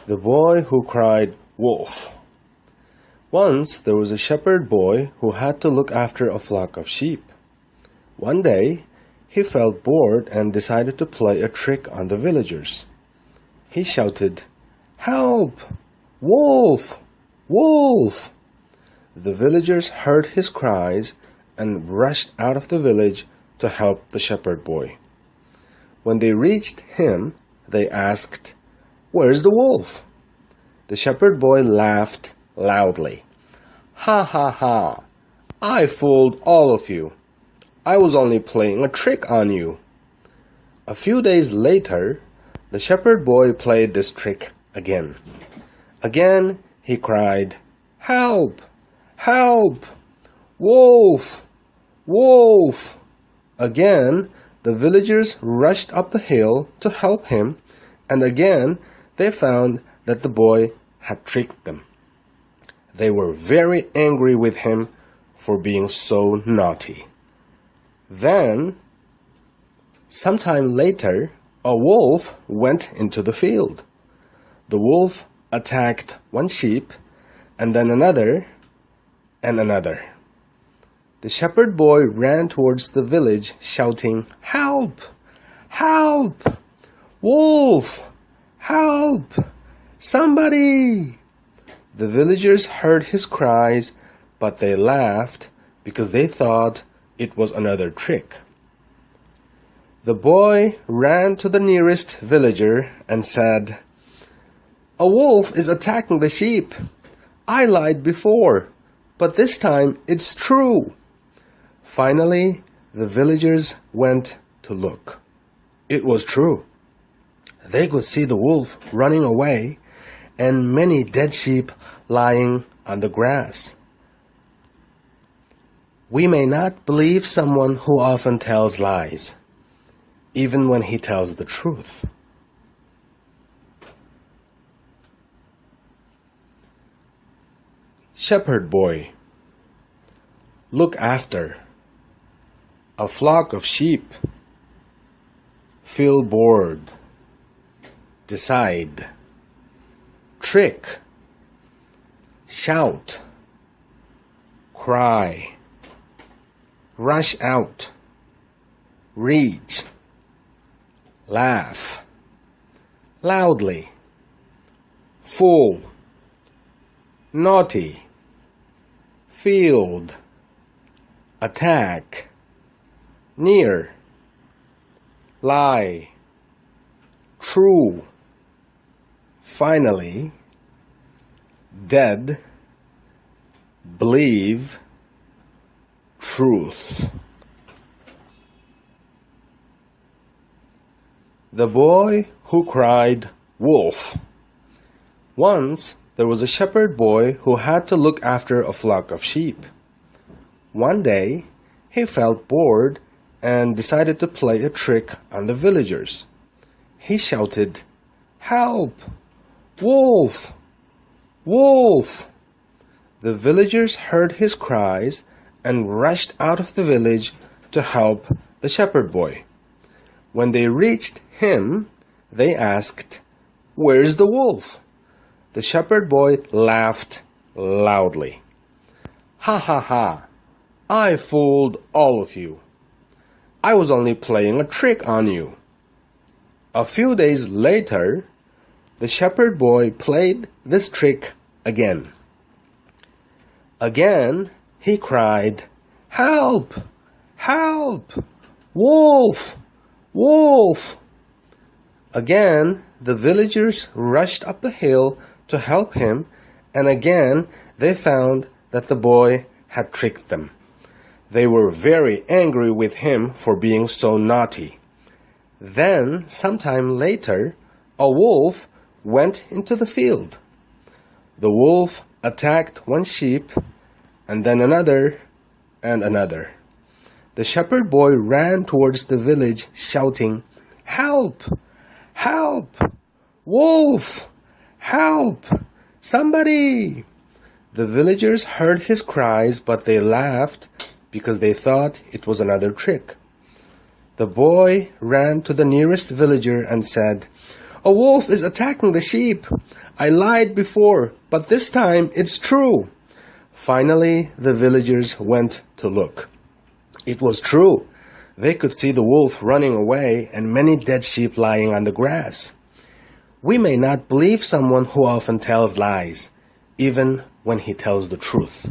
The boy who cried wolf. Once there was a shepherd boy who had to look after a flock of sheep. One day, he felt bored and decided to play a trick on the villagers. He shouted, "Help! Wolf! Wolf!" The villagers heard his cries and rushed out of the village to help the shepherd boy. When they reached him, they asked, "Where's the wolf?" The shepherd boy laughed loudly. "Ha ha ha! I fooled all of you. I was only playing a trick on you." A few days later, the shepherd boy played this trick again. Again, he cried, "Help! Help! Wolf! Wolf!" Again, the villagers rushed up the hill to help him, and again they found that the boy had tricked them. They were very angry with him for being so naughty. Then, sometime later, a wolf went into the field. The wolf attacked one sheep, and then another, and another. The shepherd boy ran towards the village shouting, "Help! Help! Wolf! Help! Somebody!" The villagers heard his cries, but they laughed because they thought it was another trick. The boy ran to the nearest villager and said, "A wolf is attacking the sheep. I lied before, but this time it's true." Finally, the villagers went to look. It was true. They could see the wolf running away and many dead sheep lying on the grass. We may not believe someone who often tells lies, even when he tells the truth. Shepherd boy. Look after. A flock of sheep. Feel bored. Decide. Trick. Shout. Cry. Rush out. Reach. Laugh. Loudly. Fool. Naughty. Field. Attack. Near. Lie. True. Finally. Dead. Believe. Truth. The boy who cried wolf. Once there was a shepherd boy who had to look after a flock of sheep. One day, he felt bored and decided to play a trick on the villagers. He shouted, "Help! Wolf! Wolf!" The villagers heard his cries and rushed out of the village to help the shepherd boy. When they reached him, they asked, "Where's the wolf?" The shepherd boy laughed loudly. "Ha ha ha! I fooled all of you. I was only playing a trick on you." A few days later, the shepherd boy played this trick again. Again, he cried, "Help! Help! Wolf! Wolf!" Again, the villagers rushed up the hill to help him, and again they found that the boy had tricked them. They were very angry with him for being so naughty. Then, sometime later, a wolf went into the field. The wolf attacked one sheep, and then another, and another. The shepherd boy ran towards the village shouting, "Help! Help! Wolf! Help! Somebody!" The villagers heard his cries, but they laughed because they thought it was another trick. The boy ran to the nearest villager and said, A wolf is attacking the sheep. I lied before, but this time it's true." Finally, the villagers went to look. It was true. They could see the wolf running away and many dead sheep lying on the grass. We may not believe someone who often tells lies, even when he tells the truth.